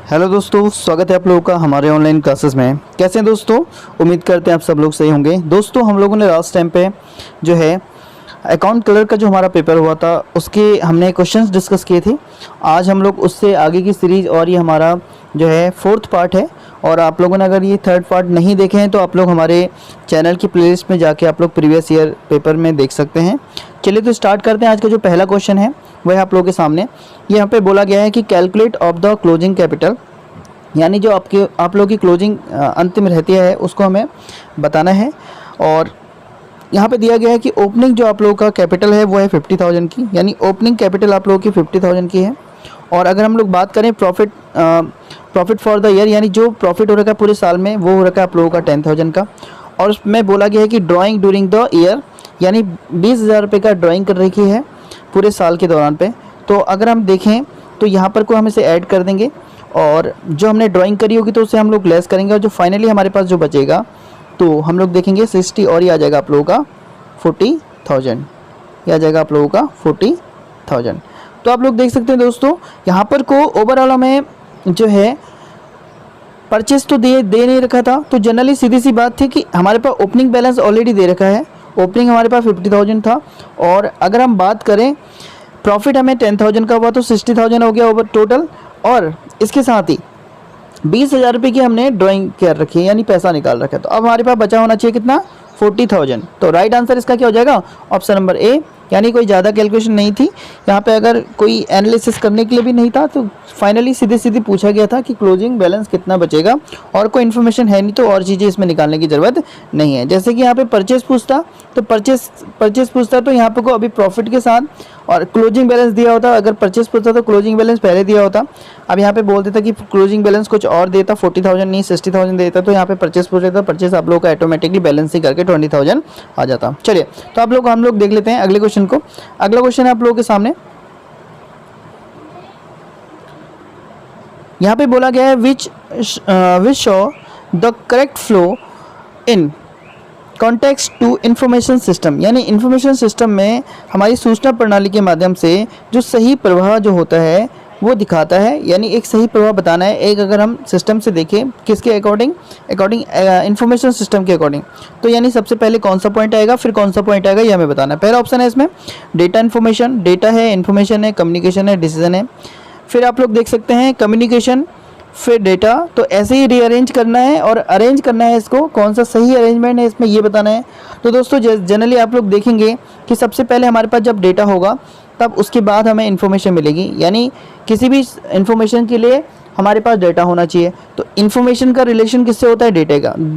Hello दोस्तों, स्वागत है आप लोगों का हमारे ऑनलाइन क्लासेस में। कैसे हैं दोस्तों? उम्मीद करते हैं आप सब लोग सही होंगे। दोस्तों, हम लोगों ने लास्ट टाइम पे जो है अकाउंट क्लर्क का जो हमारा पेपर हुआ था उसके हमने क्वेश्चंस डिस्कस किए थे। आज हम लोग उससे आगे की सीरीज़ और ये हमारा जो है 4th पार्ट है। और आप लोगों ने अगर ये 3rd पार्ट नहीं देखे हैं तो आप लोग हमारे चैनल की प्लेलिस्ट में जाके आप लोग प्रीवियस ईयर पेपर में देख सकते हैं। चलिए तो स्टार्ट करते हैं। आज का जो पहला क्वेश्चन है वह आप लोगों के सामने यहाँ पे बोला गया है कि calculate of the closing capital, यानी जो आप लोग की क्लोजिंग अंतिम रहती है उसको हमें बताना है। और यहाँ पे दिया गया है कि ओपनिंग जो आप लोगों का कैपिटल है वो है 50,000 की, यानी ओपनिंग कैपिटल आप लोगों की 50,000 की है। और अगर हम लोग बात करें प्रॉफिट फॉर द ईयर, यानी जो प्रॉफिट हो रखा है पूरे साल में वो हो रखा है आप लोगों का 10,000 का। और उसमें बोला गया है कि ड्राइंग ड्यूरिंग द ईयर, यानी 20,000 रुपये का ड्राइंग कर रखी है पूरे साल के दौरान पे। तो अगर हम देखें तो यहाँ पर को हम इसे ऐड कर देंगे और जो हमने ड्राइंग करी होगी तो उसे हम लोग लेस करेंगे और जो फाइनली हमारे पास जो बचेगा तो हम लोग देखेंगे 60 और ये आ जाएगा आप लोगों का 40,000, ये आ जाएगा आप लोगों का 40,000। तो आप लोग देख सकते हैं दोस्तों, यहाँ पर को ओवरऑल हमें जो है परचेस तो दे नहीं रखा था। तो जनरली सीधी सी बात थी कि हमारे पास ओपनिंग बैलेंस ऑलरेडी दे रखा है। ओपनिंग हमारे पास 50,000 था और अगर हम बात करें प्रॉफिट हमें 10,000 का हुआ तो 60,000 हो गया ओवर टोटल। और इसके साथ ही 20,000 रुपये की हमने ड्राइंग कर रखी है, यानी पैसा निकाल रखा है। तो अब हमारे पास बचा होना चाहिए कितना? 40,000। तो राइट आंसर इसका क्या हो जाएगा? ऑप्शन नंबर ए, यानी कोई ज़्यादा कैलकुलेशन नहीं थी यहाँ पे। अगर कोई एनालिसिस करने के लिए भी नहीं था तो फाइनली सीधे पूछा गया था कि क्लोजिंग बैलेंस कितना बचेगा और कोई इन्फॉर्मेशन है नहीं तो और चीज़ें इसमें निकालने की ज़रूरत नहीं है। जैसे कि यहाँ पे परचेस पूछता तो परचेस पूछता तो यहाँ पे को अभी प्रॉफिट के साथ और क्लोजिंग बैलेंस दिया होता। अगर परचेस पूछता तो क्लोजिंग बैलेंस पहले दिया होता। अब यहाँ पे बोल देता कि क्लोजिंग बैलेंस कुछ और देता, 40,000 नहीं 60,000 देता। तो यहाँ पे परचेस पूछ लेता, परचेस आप लोगों का ऑटोमेटिकली बैलेंस ही करके 20,000 आ जाता। चलिए तो हम लोग देख लेते हैं अगले क्वेश्चन को। अगला क्वेश्चन है आप लोगों के सामने, यहाँ पे बोला गया है which show the correct flow in context to information system, यानी इंफॉर्मेशन सिस्टम में हमारी सूचना प्रणाली के माध्यम से जो सही प्रवाह जो होता है वो दिखाता है, यानी एक सही प्रवाह बताना है। एक अगर हम सिस्टम से देखें किसके अकॉर्डिंग इंफॉर्मेशन सिस्टम के अकॉर्डिंग, तो यानी सबसे पहले कौन सा पॉइंट आएगा फिर कौन सा पॉइंट आएगा ये हमें बताना है। पहला ऑप्शन है इसमें डेटा इन्फॉर्मेशन, डेटा है, इन्फॉर्मेशन है, कम्युनिकेशन है, डिसीजन है। फिर आप लोग देख सकते हैं कम्युनिकेशन फिर डेटा। तो ऐसे ही रीअरेंज करना है और अरेंज करना है इसको, कौन सा सही अरेंजमेंट है इसमें ये बताना है। तो दोस्तों जनरली आप लोग देखेंगे कि सबसे पहले हमारे पास जब डेटा होगा तब उसके बाद हमें इन्फॉर्मेशन मिलेगी, यानी किसी भी इन्फॉर्मेशन के लिए हमारे पास डेटा होना चाहिए। तो इन्फॉर्मेशन का रिलेशन किससे होता है?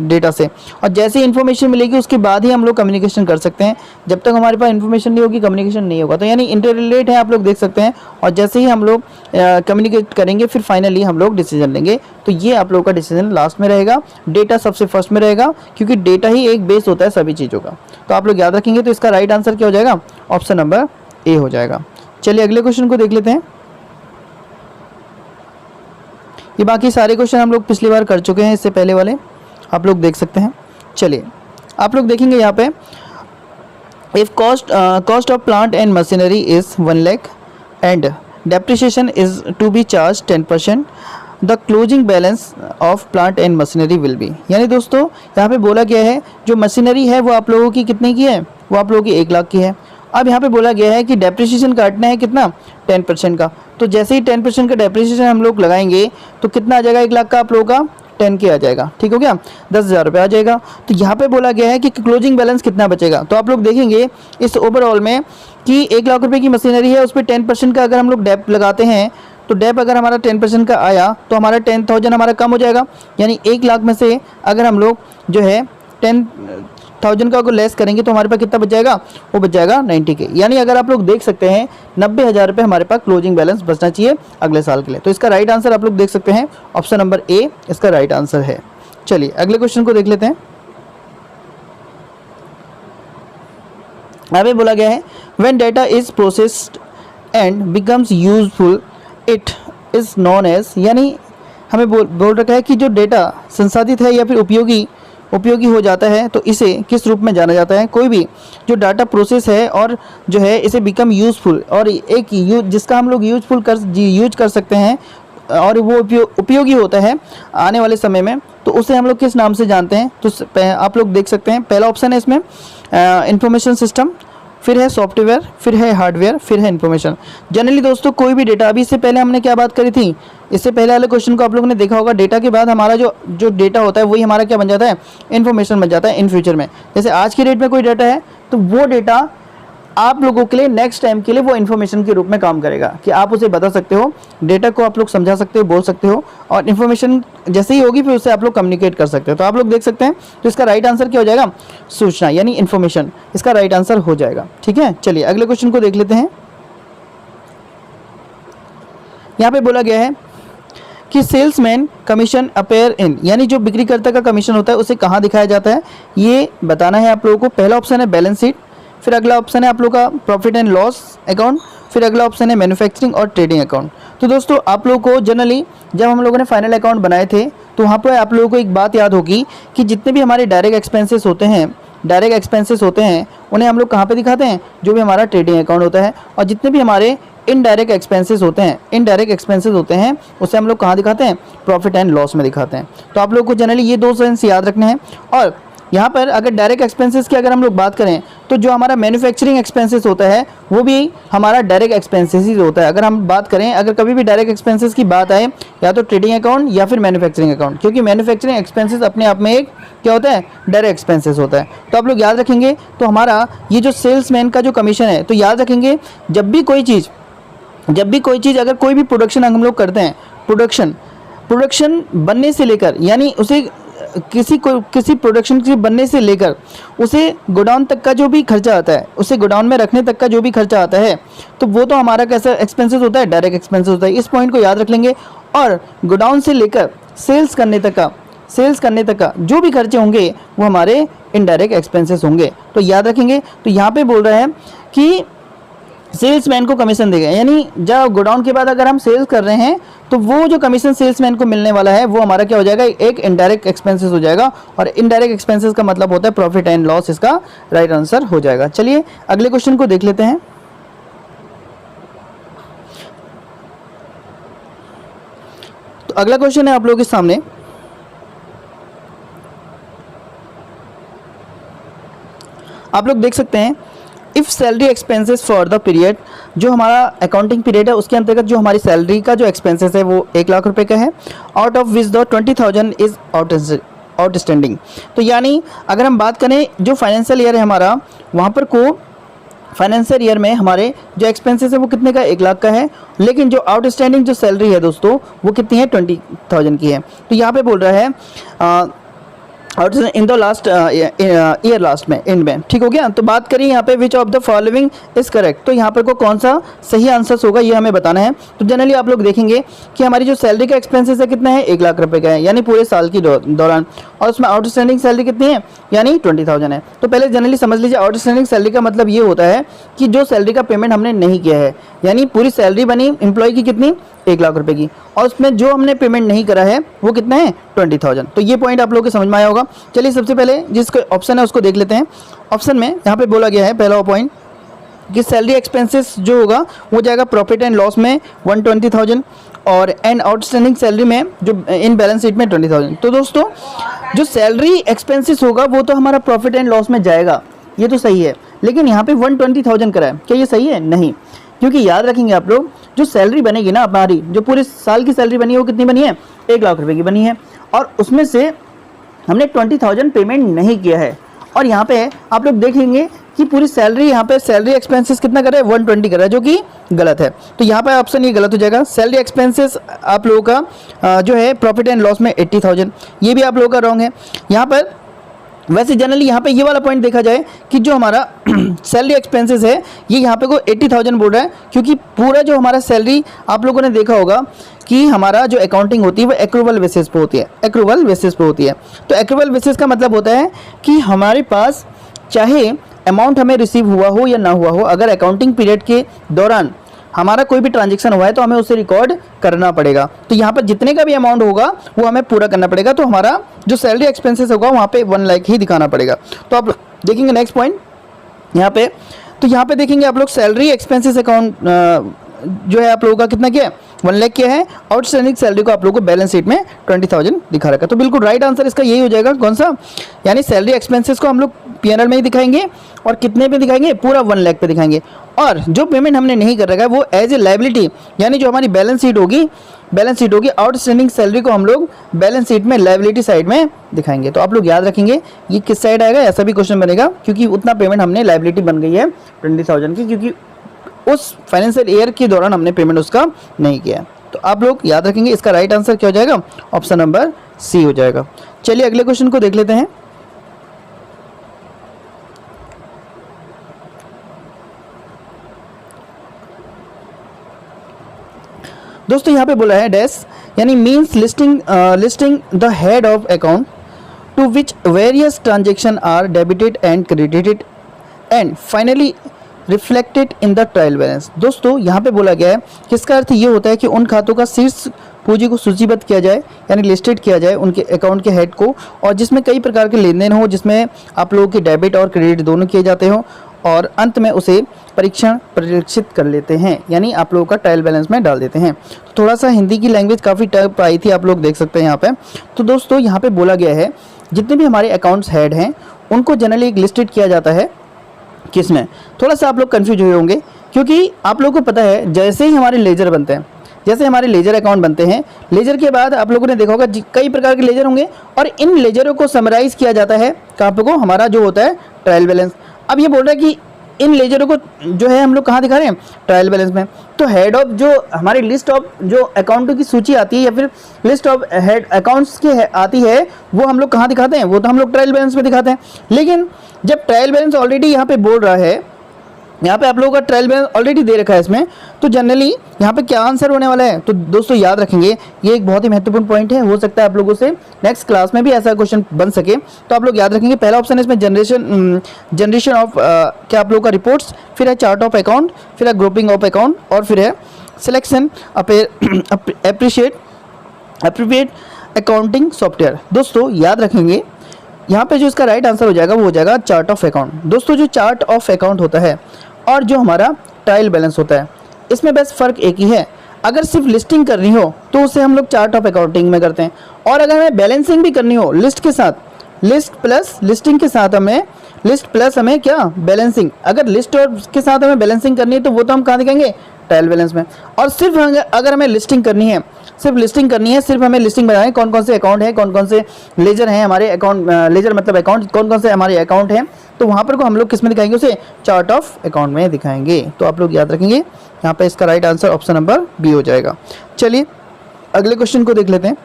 डेटा से। और जैसे ही इन्फॉर्मेशन मिलेगी उसके बाद ही हम लोग कम्युनिकेशन कर सकते हैं। जब तक हमारे पास इन्फॉर्मेशन नहीं होगी कम्युनिकेशन नहीं होगा। तो यानी इंटर रिलेट है, आप लोग देख सकते हैं। और जैसे ही हम लोग कम्युनिकेट करेंगे फिर फाइनली हम लोग डिसीजन लेंगे। तो ये आप लोग का डिसीजन लास्ट में रहेगा, डेटा सबसे फर्स्ट में रहेगा, क्योंकि डेटा ही एक बेस होता है सभी चीज़ों का। तो आप लोग याद रखेंगे। तो इसका राइट आंसर क्या हो जाएगा? ऑप्शन नंबर ए हो जाएगा। चलिए अगले क्वेश्चन को देख लेते हैं। ये बाकी सारे क्वेश्चन हम लोग पिछली बार कर चुके हैं, इससे पहले वाले आप लोग देख सकते हैं। चलिए आप लोग देखेंगे यहाँ पे if cost of plant and machinery is 1 lakh and depreciation is to be charge 10%, the closing balance of plant and machinery will be. यानी दोस्तों यहाँ पे बोला गया है जो मशीनरी है वो आप लोगों की कितने की है? वो आप लोगों की 1 लाख की है। अब यहाँ पे बोला गया है कि डेप्रिसिएशन काटना है कितना? 10% का। तो जैसे ही 10% का डेप्रिसिएशन हम लोग लगाएंगे तो कितना आ जाएगा? 1 लाख का आप लोगों का 10 के आ जाएगा। ठीक हो गया? 10,000 रुपये आ जाएगा। तो यहाँ पे बोला गया है कि क्लोजिंग बैलेंस कितना बचेगा। तो आप लोग देखेंगे इस ओवरऑल में कि 1 लाख रुपये की मशीनरी है, उस पर 10% का अगर हम लोग डेप लगाते हैं तो डेप अगर हमारा 10% का आया तो हमारा 10,000 हमारा कम हो जाएगा। यानी 1 लाख में से अगर हम लोग जो है 10,000 का अगर लेस करेंगे तो हमारे पास कितना बच जाएगा? वो बच जाएगा 90 के। यानी अगर आप लोग देख सकते हैं 90,000 रुपये हमारे पास क्लोजिंग बैलेंस बचना चाहिए अगले साल के लिए। तो इसका राइट आंसर आप लोग देख सकते हैं ऑप्शन नंबर ए इसका राइट आंसर है। चलिए अगले क्वेश्चन को देख लेते हैं। यहाँ बोला गया है when data is processed and becomes useful it is known as, यानी हमें बोल रखा है कि जो डेटा संसाधित है या फिर उपयोगी हो जाता है तो इसे किस रूप में जाना जाता है? कोई भी जो डाटा प्रोसेस है और जो है इसे बिकम यूज़फुल और एक जिसका हम लोग यूज कर सकते हैं और वो उपयोगी होता है आने वाले समय में, तो उसे हम लोग किस नाम से जानते हैं? तो आप लोग देख सकते हैं पहला ऑप्शन है इसमें इंफॉर्मेशन सिस्टम, फिर है सॉफ्टवेयर, फिर है हार्डवेयर, फिर है इन्फॉर्मेशन। जनरली दोस्तों कोई भी डेटा, अभी इससे पहले हमने क्या बात करी थी, इससे पहले वाले क्वेश्चन को आप लोगों ने देखा होगा, डेटा के बाद हमारा जो डेटा होता है वही हमारा क्या बन जाता है? इन्फॉर्मेशन बन जाता है इन फ्यूचर में। जैसे आज की डेट में कोई डेटा है तो वो डेटा आप लोगों के लिए नेक्स्ट टाइम के लिए वो इन्फॉर्मेशन के रूप में काम करेगा, कि आप उसे बता सकते हो, डेटा को आप लोग समझा सकते हो, बोल सकते हो, और इन्फॉर्मेशन जैसे ही होगी फिर उससे आप लोग कम्युनिकेट कर सकते हो। तो आप लोग देख सकते हैं, तो इसका राइट आंसर क्या हो जाएगा? सूचना यानी इन्फॉर्मेशन, इसका राइट आंसर हो जाएगा। ठीक है, चलिए अगले क्वेश्चन को देख लेते हैं। यहाँ पे बोला गया है कि सेल्समैन कमीशन अपेयर इन, यानी जो बिक्रीकर्ता का कमीशन होता है उसे कहाँ दिखाया जाता है, ये बताना है आप लोगों को। पहला ऑप्शन है बैलेंस शीट, फिर अगला ऑप्शन है आप लोग का प्रॉफिट एंड लॉस अकाउंट, फिर अगला ऑप्शन है मैन्युफैक्चरिंग और ट्रेडिंग अकाउंट। तो दोस्तों आप लोगों को जनरली जब हम लोगों ने फाइनल अकाउंट बनाए थे तो वहाँ पर आप लोगों को एक बात याद होगी कि जितने भी हमारे डायरेक्ट एक्सपेंसेस होते हैं उन्हें हम लोग कहाँ पे दिखाते हैं? जो भी हमारा ट्रेडिंग अकाउंट होता है। और जितने भी हमारे इनडायरेक्ट एक्सपेंसेस होते हैं उसे हम लोग कहाँ दिखाते हैं? प्रॉफिट एंड लॉस में दिखाते हैं। तो आप लोगों को जनरली ये दो सेंस याद रखने हैं। और यहाँ पर अगर डायरेक्ट एक्सपेंसेस की अगर हम लोग बात करें तो जो हमारा मैन्युफैक्चरिंग एक्सपेंसेस होता है वो भी हमारा डायरेक्ट एक्सपेंसेस ही होता है। अगर हम बात करें, अगर कभी भी डायरेक्ट एक्सपेंसेस की बात आए, या तो ट्रेडिंग अकाउंट या फिर मैन्युफैक्चरिंग अकाउंट, क्योंकि मैन्युफैक्चरिंग एक्सपेंसेस अपने आप में एक क्या होता है? डायरेक्ट एक्सपेंसेस होता है। तो आप लोग याद रखेंगे। तो हमारा ये जो सेल्समैन का जो कमीशन है, तो याद रखेंगे जब भी कोई चीज़ अगर कोई भी प्रोडक्शन हम लोग करते हैं, प्रोडक्शन बनने से लेकर, यानी उसे किसी प्रोडक्शन के बनने से लेकर उसे गोडाउन तक का जो भी खर्चा आता है, उसे गोडाउन में रखने तक का जो भी खर्चा आता है, तो वो तो हमारा कैसा एक्सपेंसेस होता है? डायरेक्ट एक्सपेंसेस होता है। इस पॉइंट को याद रख लेंगे। और गोडाउन से लेकर सेल्स करने तक का जो भी खर्चे होंगे वो हमारे इनडायरेक्ट एक्सपेंसेस होंगे। तो याद रखेंगे। तो यहाँ पे बोल रहा है कि सेल्समैन को कमीशन देगा, यानी जब गोडाउन के बाद अगर हम सेल्स कर रहे हैं तो वो जो कमीशन सेल्समैन को मिलने वाला है वो हमारा क्या हो जाएगा? एक इनडायरेक्ट एक्सपेंसेस हो जाएगा। और इनडायरेक्ट एक्सपेंसेस का मतलब होता है प्रॉफिट एंड लॉस, इसका राइट आंसर हो जाएगा। चलिए अगले क्वेश्चन को देख लेते हैं। तो अगला क्वेश्चन है आप लोगों के सामने, आप लोग देख सकते हैं, if salary expenses for the period, जो हमारा अकाउंटिंग पीरियड है उसके अंतर्गत जो हमारी सैलरी का जो एक्सपेंसेस है वो 1 लाख रुपए का है, out of which the 20,000 is outstanding. तो यानी अगर हम बात करें जो फाइनेंशियल ईयर है हमारा, वहाँ पर फाइनेंशियल ईयर में हमारे जो एक्सपेंसेस है वो कितने का? 1 लाख का है। लेकिन जो आउटस्टैंडिंग जो सैलरी है दोस्तों वो कितनी है? 20,000 की है। तो यहाँ पे बोल रहा है in the last year last में, एंड में। ठीक हो गया। तो बात करें यहाँ पे which of the following is correct, तो यहाँ पर को कौन सा सही आंसर होगा ये हमें बताना है। तो जनरली आप लोग देखेंगे कि हमारी जो सैलरी का एक्सपेंसेस है कितना है? 1 लाख रुपए का है, यानी पूरे साल की दौरान। और उसमें आउटस्टैंडिंग सैलरी कितनी है? यानी 20,000 है। तो पहले जनरली समझ लीजिए, आउटस्टैंडिंग सैलरी का मतलब ये होता है कि जो सैलरी का पेमेंट हमने नहीं किया है, यानी पूरी सैलरी बनी एम्प्लॉय की कितनी? 1 लाख रुपए की, और उसमें जो हमने पेमेंट नहीं करा है वो कितना है? 20,000। तो ये पॉइंट आप लोगों को समझ में आया होगा। चलिए सबसे पहले जिसका ऑप्शन है उसको देख लेते हैं। ऑप्शन में यहाँ पे बोला गया है पहला पॉइंट कि सैलरी एक्सपेंसेस जो होगा वो जाएगा प्रॉफिट एंड लॉस में 120,000, और एंड आउटस्टैंडिंग सैलरी में जो इन बैलेंस शीट में 20,000। तो दोस्तों जो सैलरी एक्सपेंसेस होगा वो तो हमारा प्रॉफिट एंड लॉस में जाएगा, ये तो सही है। लेकिन यहाँ पे 120,000 करा है, क्या ये सही है? नहीं, क्योंकि याद रखेंगे आप लोग, जो सैलरी बनेगी ना हमारी, जो पूरे साल की सैलरी बनी है वो कितनी बनी है? 1 लाख रुपए की बनी है, और उसमें से हमने 20,000 पेमेंट नहीं किया है। और यहाँ पे आप लोग देखेंगे कि पूरी सैलरी, यहाँ पे सैलरी एक्सपेंसेस कितना कर रहा है? 120 कर रहा है, जो कि गलत है। तो यहाँ पे ऑप्शन ये गलत हो जाएगा। सैलरी एक्सपेंसेस आप लोगों का जो है प्रॉफिट एंड लॉस में 80,000, ये भी आप लोगों का रॉन्ग है। यहाँ पर वैसे जनरली यहाँ पे ये वाला पॉइंट देखा जाए कि जो हमारा सैलरी एक्सपेंसेस है ये यहाँ पे को 80,000 बोल रहा है, क्योंकि पूरा जो हमारा सैलरी आप लोगों ने देखा होगा कि हमारा जो अकाउंटिंग होती है वो एक्रूवल बेसिस पे होती है, एक्रूवल बेसिस पे होती है। तो एक्रूवल बेसिस का मतलब होता है कि हमारे पास चाहे अमाउंट हमें रिसीव हुआ हो या ना हुआ हो, अगर अकाउंटिंग पीरियड के दौरान हमारा कोई भी ट्रांजैक्शन हुआ है तो हमें उसे रिकॉर्ड करना पड़ेगा। तो यहाँ पर जितने का भी अमाउंट होगा वो हमें पूरा करना पड़ेगा। तो हमारा जो सैलरी एक्सपेंसेस होगा वहाँ पे 1 लाख ही दिखाना पड़ेगा। तो आप देखेंगे नेक्स्ट पॉइंट यहाँ पे, तो यहाँ पे देखेंगे आप लोग सैलरी एक्सपेंसेस अकाउंट जो है आप लोगों का कितना क्या है, 1 लाख क्या है, आउटस्टैंडिंग सैलरी को आप लोगों को बैलेंस शीट में 20,000 दिखा रखा है। तो बिल्कुल राइट आंसर इसका यही हो जाएगा, कौन सा, यानी सैलरी एक्सपेंसेस को हम लोग P&L में ही दिखाएंगे और कितने पे दिखाएंगे, पूरा 1 लाख पे दिखाएंगे। और जो पेमेंट हमने नहीं कर रखा है वो एज ए लाइबिलिटी, यानी जो हमारी बैलेंस शीट होगी आउटस्टैंडिंग सैलरी को हम लोग बैलेंस शीट में लाइबिलिटी साइड में दिखाएंगे। तो आप लोग याद रखेंगे ये किस साइड आएगा, ऐसा भी क्वेश्चन बनेगा, क्योंकि उतना पेमेंट हमने लाइबिलिटी बन गई है 20,000 की, क्योंकि उस फाइनेंशियल ईयर के दौरान हमने पेमेंट उसका नहीं किया। तो आप लोग याद रखेंगे इसका राइट आंसर क्या हो जाएगा, ऑप्शन नंबर सी हो जाएगा। चलिए अगले क्वेश्चन को देख लेते हैं। दोस्तों यहाँ पे बोला है डैश, यानी means listing the head of account to which various transaction are debited and credited and finally reflected in the trial balance. दोस्तों यहाँ पे बोला गया है कि इसका अर्थ ये होता है कि उन खातों का शीर्ष पूंजी को सूचीबद्ध किया जाए, यानी लिस्टेड किया जाए उनके अकाउंट के हेड को, और जिसमें कई प्रकार के लेन देन हो, जिसमें आप लोगों के डेबिट और क्रेडिट दोनों किए जाते हो, और अंत में उसे परीक्षित कर लेते हैं, यानी आप लोगों का ट्रायल बैलेंस में डाल देते हैं। तो थोड़ा सा हिंदी की लैंग्वेज काफ़ी टफ आई थी, आप लोग देख सकते हैं यहाँ पे। तो दोस्तों यहाँ पे बोला गया है जितने भी हमारे अकाउंट्स हेड हैं उनको जनरली एक लिस्टेड किया जाता है, किसमें, थोड़ा सा आप लोग कन्फ्यूज हुए होंगे, क्योंकि आप लोगों को पता है जैसे ही हमारे लेजर बनते हैं, जैसे हमारे लेजर अकाउंट बनते हैं, लेजर के बाद आप लोगों ने देखा होगा कई प्रकार के लेजर होंगे, और इन लेजरों को समराइज किया जाता है कहाँ पे को, हमारा जो होता है ट्रायल बैलेंस। अब ये बोल रहा है कि इन लेजरों को जो है हम लोग कहाँ दिखा रहे हैं, ट्रायल बैलेंस में। तो हेड ऑफ जो हमारी लिस्ट ऑफ जो अकाउंटों की सूची आती है, या फिर लिस्ट ऑफ हेड अकाउंट्स की आती है, वो हम लोग कहाँ दिखाते हैं, वो तो हम लोग ट्रायल बैलेंस में दिखाते हैं। लेकिन जब ट्रायल बैलेंस ऑलरेडी यहाँ पे बोल रहा है, यहाँ पे आप लोगों का ट्रायल बैलेंस ऑलरेडी दे रखा है इसमें, तो जनरली यहाँ पे क्या आंसर होने वाला है। तो दोस्तों याद रखेंगे ये एक बहुत ही महत्वपूर्ण पॉइंट है, हो सकता है आप लोगों से नेक्स्ट क्लास में भी ऐसा क्वेश्चन बन सके। तो आप लोग याद रखेंगे पहला ऑप्शन है इसमें जनरेशन ऑफ क्या आप लोगों का रिपोर्ट्स, फिर है चार्ट ऑफ अकाउंट, फिर है ग्रुपिंग ऑफ अकाउंट, और फिर है सिलेक्शन एप्रोप्रिएट अकाउंटिंग सॉफ्टवेयर। दोस्तों याद रखेंगे यहाँ पे जो इसका राइट आंसर हो जाएगा वो हो जाएगा चार्ट ऑफ अकाउंट। दोस्तों जो चार्ट ऑफ अकाउंट होता है और जो हमारा ट्रायल बैलेंस होता है, इसमें बस फ़र्क एक ही है, अगर सिर्फ लिस्टिंग करनी हो तो उसे हम लोग चार्ट ऑफ अकाउंटिंग में करते हैं, और अगर हमें बैलेंसिंग भी करनी हो लिस्ट के साथ, लिस्ट प्लस लिस्टिंग के साथ हमें लिस्ट प्लस हमें क्या बैलेंसिंग, अगर लिस्ट और के साथ हमें बैलेंसिंग करनी है तो वो तो हम कहाँ दिखाएंगे, ट्रायल बैलेंस में। और सिर्फ अगर हमें लिस्टिंग करनी है, सिर्फ हमें लिस्टिंग बनाए कौन कौन से अकाउंट है, कौन कौन से लेजर हैं हमारे अकाउंट, लेजर मतलब अकाउंट, कौन कौन से हमारे अकाउंट हैं, तो वहाँ पर को हम लोग किस में दिखाएंगे, उसे चार्ट ऑफ अकाउंट में दिखाएंगे। तो आप लोग याद रखेंगे यहाँ पे इसका right answer option number B हो जाएगा। चलिए अगले क्वेश्चन को देख लेते हैं।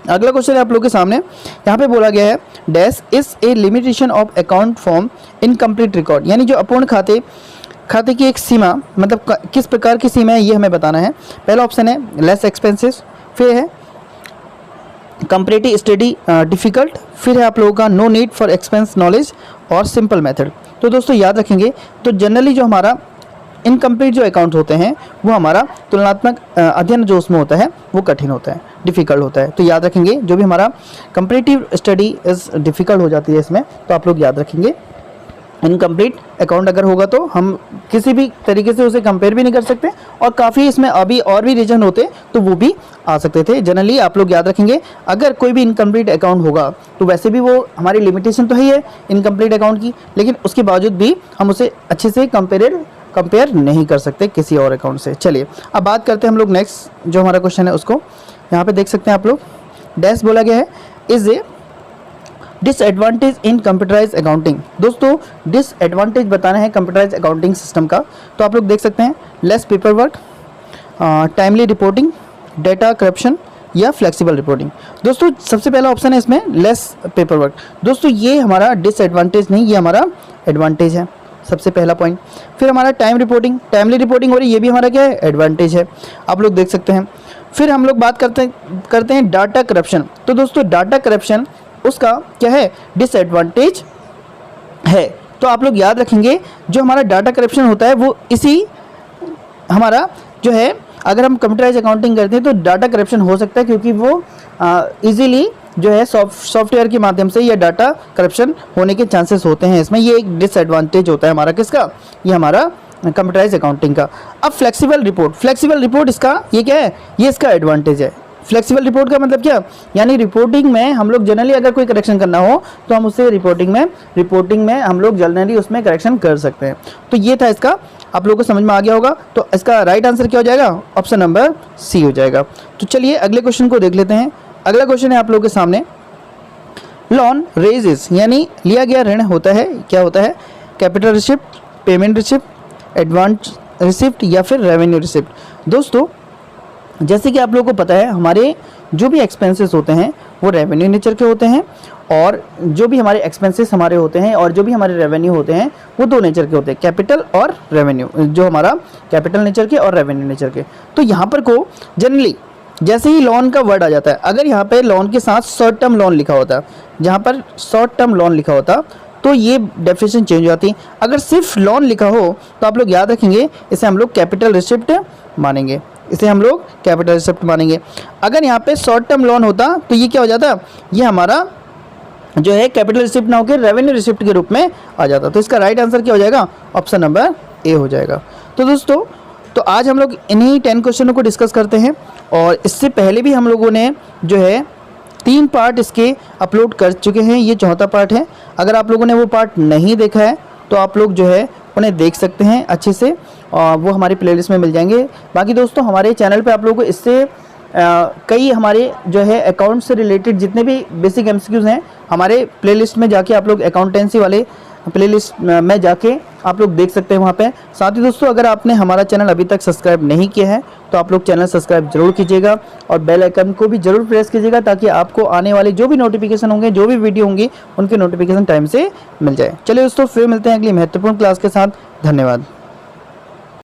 अगला क्वेश्चन है आप लोग के सामने, यहाँ पे बोला गया है dash is a limitation of account form incomplete record, यानी जो अपूर्ण खाते की एक सीमा, मतलब किस प्रकार की सीमा है ये हमें बताना है। पहला ऑप्शन है लेस एक्सपेंसेस, फिर है कंपैरेटिव स्टडी डिफिकल्ट, फिर है आप लोगों का no need for expense knowledge, और सिंपल मेथड। तो दोस्तों याद रखेंगे तो जनरली जो हमारा इनकम्प्लीट जो अकाउंट होते हैं वो हमारा तुलनात्मक अध्ययन जो उसमें होता है वो कठिन होता है, डिफ़िकल्ट होता है। तो याद रखेंगे जो भी हमारा कंपैरेटिव स्टडी इज़ डिफ़िकल्ट हो जाती है इसमें, तो आप लोग याद रखेंगे इनकम्प्लीट अकाउंट अगर होगा तो हम किसी भी तरीके से उसे कंपेयर भी नहीं कर सकते, और काफ़ी इसमें अभी और भी रीजन होते तो वो भी आ सकते थे। जनरली आप लोग याद रखेंगे अगर कोई भी इनकम्प्लीट अकाउंट होगा तो वैसे भी वो हमारी लिमिटेशन तो ही है इनकम्प्लीट अकाउंट की, लेकिन उसके बावजूद भी हम उसे अच्छे से कंपेयर नहीं कर सकते किसी और अकाउंट से। चलिए अब बात करते हैं हम लोग नेक्स्ट जो हमारा क्वेश्चन है उसको। यहाँ पे देख सकते हैं आप लोग डैश बोला गया है is a disadvantage in computerise accounting. दोस्तों डिसएडवांटेज बताना है कंप्यूटराइज अकाउंटिंग सिस्टम का, तो आप लोग देख सकते हैं less paper work, timely reporting, data corruption या फ्लेक्सिबल रिपोर्टिंग। दोस्तों सबसे पहला ऑप्शन है इसमें लेस पेपर वर्क। दोस्तों ये हमारा डिसएडवांटेज नहीं, ये हमारा एडवांटेज है, सबसे पहला पॉइंट। फिर हमारा टाइमली रिपोर्टिंग हो रही है, ये भी हमारा क्या है, एडवांटेज है, आप लोग देख सकते हैं। फिर हम लोग बात करते हैं डाटा करप्शन। तो दोस्तों डाटा करप्शन उसका क्या है, डिसएडवांटेज है। तो आप लोग याद रखेंगे जो हमारा डाटा करप्शन होता है वो इसी हमारा जो है, अगर हम कंप्यूटराइज अकाउंटिंग करते हैं तो डाटा करप्शन हो सकता है, क्योंकि वो इजीली जो है सॉफ्टवेयर के माध्यम से ये डाटा करप्शन होने के चांसेस होते हैं इसमें। ये एक डिसएडवांटेज होता है हमारा किसका, ये हमारा कंप्यूटराइज अकाउंटिंग का। अब फ्लेक्सिबल रिपोर्ट इसका ये क्या है, ये इसका एडवांटेज है। फ्लेक्सिबल रिपोर्ट का मतलब क्या, यानी रिपोर्टिंग में हम लोग जनरली अगर कोई करेक्शन करना हो तो हम उससे रिपोर्टिंग में हम लोग जनरली उसमें करेक्शन कर सकते हैं। तो ये था इसका, आप लोगों को समझ में आ गया होगा। तो इसका राइट आंसर क्या हो जाएगा, ऑप्शन नंबर सी हो जाएगा। तो चलिए अगले क्वेश्चन को देख लेते हैं। अगला क्वेश्चन है आप लोगों के सामने, लोन रेजेस यानी लिया गया ऋण होता है, क्या होता है, capital receipt, payment receipt, advance receipt या फिर रेवेन्यू रिसिप्ट। दोस्तों जैसे कि आप लोगों को पता है हमारे जो भी एक्सपेंसेस होते हैं वो रेवेन्यू नेचर के होते हैं, और जो भी हमारे एक्सपेंसेस हमारे होते हैं और जो भी हमारे रेवेन्यू होते हैं वो दो नेचर के होते हैं, कैपिटल और रेवेन्यू, जो हमारा कैपिटल नेचर के और रेवेन्यू नेचर के। तो यहाँ पर को जनरली जैसे ही लोन का वर्ड आ जाता है, अगर यहाँ पे लोन के साथ शॉर्ट टर्म लोन लिखा होता, जहाँ पर शॉर्ट टर्म लोन लिखा होता तो ये डेफिनेशन चेंज हो जाती। अगर सिर्फ लोन लिखा हो तो आप लोग याद रखेंगे इसे हम लोग कैपिटल रिसिप्ट मानेंगे, इसे हम लोग कैपिटल रिसिप्ट मानेंगे। अगर यहाँ पे शॉर्ट टर्म लोन होता तो ये क्या हो जाता, ये हमारा जो है कैपिटल रिसिप्ट ना होकर रेवेन्यू रिसिप्ट के रूप में आ जाता। तो इसका राइट आंसर क्या हो जाएगा, ऑप्शन नंबर ए हो जाएगा। तो दोस्तों तो आज हम लोग इन्हीं 10 क्वेश्चनों को डिस्कस करते हैं, और इससे पहले भी हम लोगों ने जो है 3 पार्ट इसके अपलोड कर चुके हैं, ये चौथा पार्ट है। अगर आप लोगों ने वो पार्ट नहीं देखा है तो आप लोग जो है उन्हें देख सकते हैं अच्छे से, और वो हमारी प्लेलिस्ट में मिल जाएंगे। बाकी दोस्तों हमारे चैनल पे आप लोगों को इससे कई हमारे जो है अकाउंट से रिलेटेड जितने भी बेसिक एमसीक्यूज़ हैं हमारे प्लेलिस्ट में जाके आप लोग अकाउंटेंसी वाले प्लेलिस्ट में जाके आप लोग देख सकते हैं वहाँ पे। साथ ही दोस्तों अगर आपने हमारा चैनल अभी तक सब्सक्राइब नहीं किया है तो आप लोग चैनल सब्सक्राइब जरूर कीजिएगा, और बेल आइकन को भी जरूर प्रेस कीजिएगा ताकि आपको आने वाले जो भी नोटिफिकेशन होंगे, जो भी वीडियो होंगी, उनके नोटिफिकेशन टाइम से मिल जाए। चलिए दोस्तों फिर मिलते हैं अगली महत्वपूर्ण क्लास के साथ। धन्यवाद।